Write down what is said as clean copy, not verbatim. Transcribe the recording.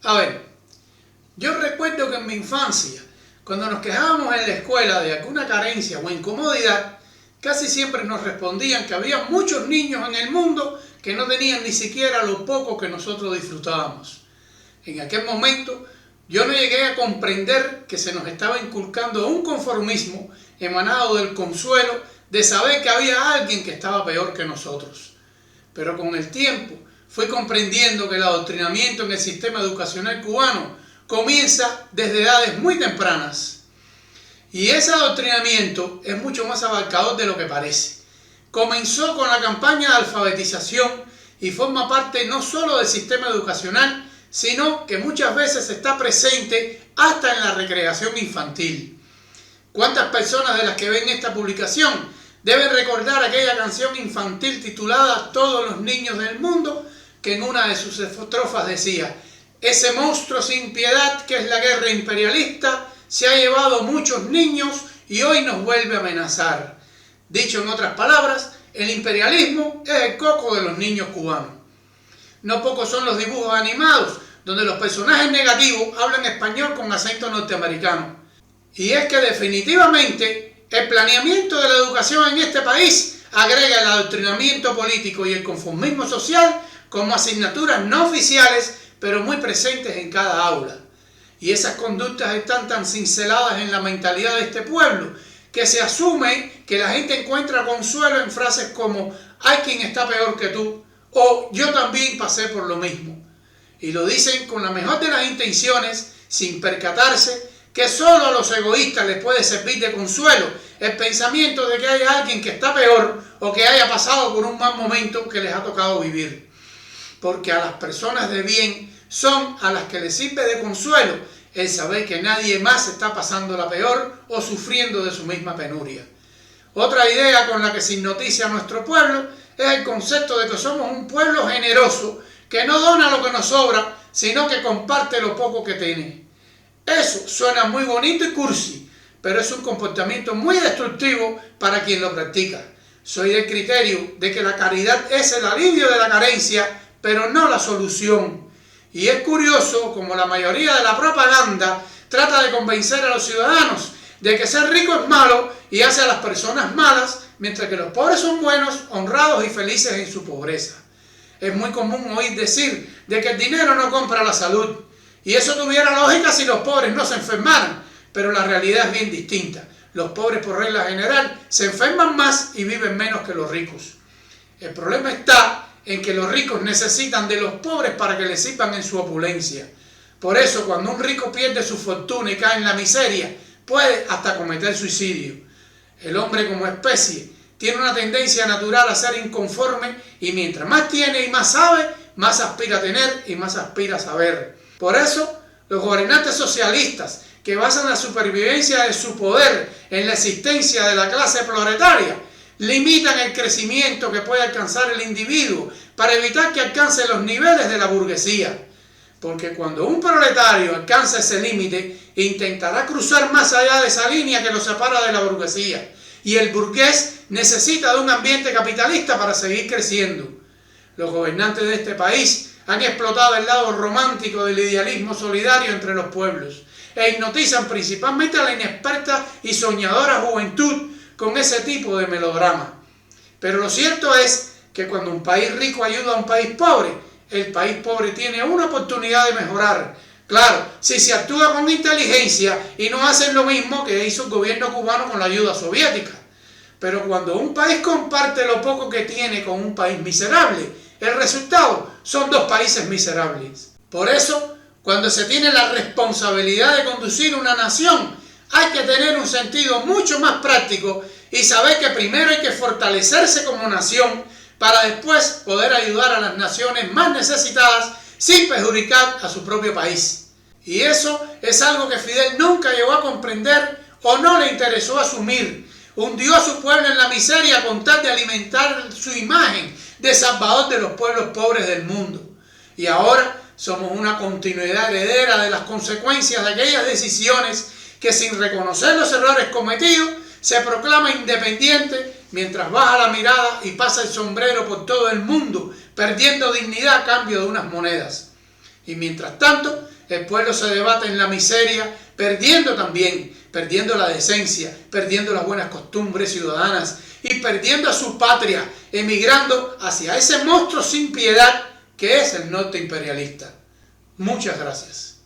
A ver, yo recuerdo que en mi infancia, cuando nos quejábamos en la escuela de alguna carencia o incomodidad, casi siempre nos respondían que había muchos niños en el mundo que no tenían ni siquiera lo poco que nosotros disfrutábamos. En aquel momento, yo no llegué a comprender que se nos estaba inculcando un conformismo emanado del consuelo de saber que había alguien que estaba peor que nosotros. Pero con el tiempo fui comprendiendo que el adoctrinamiento en el sistema educacional cubano comienza desde edades muy tempranas. Y ese adoctrinamiento es mucho más abarcador de lo que parece. Comenzó con la campaña de alfabetización y forma parte no solo del sistema educacional, sino que muchas veces está presente hasta en la recreación infantil. ¿Cuántas personas de las que ven esta publicación deben recordar aquella canción infantil titulada Todos los niños del mundo, que en una de sus estrofas decía: ese monstruo sin piedad que es la guerra imperialista se ha llevado muchos niños y hoy nos vuelve a amenazar? Dicho en otras palabras, el imperialismo es el coco de los niños cubanos. No pocos son los dibujos animados donde los personajes negativos hablan español con acento norteamericano. Y es que definitivamente el planeamiento de la educación en este país agrega el adoctrinamiento político y el conformismo social como asignaturas no oficiales, pero muy presentes en cada aula. Y esas conductas están tan cinceladas en la mentalidad de este pueblo que se asume que la gente encuentra consuelo en frases como hay quien está peor que tú o yo también pasé por lo mismo. Y lo dicen con la mejor de las intenciones, sin percatarse que solo a los egoístas les puede servir de consuelo el pensamiento de que hay alguien que está peor o que haya pasado por un mal momento que les ha tocado vivir. Porque a las personas de bien son a las que les sirve de consuelo el saber que nadie más está pasándola peor o sufriendo de su misma penuria. Otra idea con la que se hipnotiza a nuestro pueblo es el concepto de que somos un pueblo generoso que no dona lo que nos sobra, sino que comparte lo poco que tiene. Eso suena muy bonito y cursi, pero es un comportamiento muy destructivo para quien lo practica. Soy del criterio de que la caridad es el alivio de la carencia, pero no la solución. Y es curioso como la mayoría de la propaganda trata de convencer a los ciudadanos de que ser rico es malo y hace a las personas malas, mientras que los pobres son buenos, honrados y felices en su pobreza. Es muy común oír decir de que el dinero no compra la salud. Y eso tuviera lógica si los pobres no se enfermaran, pero la realidad es bien distinta. Los pobres por regla general se enferman más y viven menos que los ricos. El problema está en que los ricos necesitan de los pobres para que les sirvan en su opulencia. Por eso cuando un rico pierde su fortuna y cae en la miseria, puede hasta cometer suicidio. El hombre como especie tiene una tendencia natural a ser inconforme y mientras más tiene y más sabe, más aspira a tener y más aspira a saber. Por eso, los gobernantes socialistas que basan la supervivencia de su poder en la existencia de la clase proletaria, limitan el crecimiento que puede alcanzar el individuo para evitar que alcance los niveles de la burguesía. Porque cuando un proletario alcanza ese límite, intentará cruzar más allá de esa línea que lo separa de la burguesía. Y el burgués necesita de un ambiente capitalista para seguir creciendo. Los gobernantes de este país han explotado el lado romántico del idealismo solidario entre los pueblos e hipnotizan principalmente a la inexperta y soñadora juventud con ese tipo de melodrama. Pero lo cierto es que cuando un país rico ayuda a un país pobre, el país pobre tiene una oportunidad de mejorar. Claro, si se actúa con inteligencia y no hacen lo mismo que hizo el gobierno cubano con la ayuda soviética. Pero cuando un país comparte lo poco que tiene con un país miserable, el resultado son dos países miserables. Por eso, cuando se tiene la responsabilidad de conducir una nación, hay que tener un sentido mucho más práctico y saber que primero hay que fortalecerse como nación para después poder ayudar a las naciones más necesitadas sin perjudicar a su propio país. Y eso es algo que Fidel nunca llegó a comprender o no le interesó asumir. Hundió a su pueblo en la miseria con tal de alimentar su imagen de salvador de los pueblos pobres del mundo. Y ahora somos una continuidad heredera de las consecuencias de aquellas decisiones que sin reconocer los errores cometidos se proclama independiente mientras baja la mirada y pasa el sombrero por todo el mundo, perdiendo dignidad a cambio de unas monedas. Y mientras tanto, el pueblo se debate en la miseria, perdiendo la decencia, perdiendo las buenas costumbres ciudadanas y perdiendo a su patria, emigrando hacia ese monstruo sin piedad que es el norte imperialista. Muchas gracias.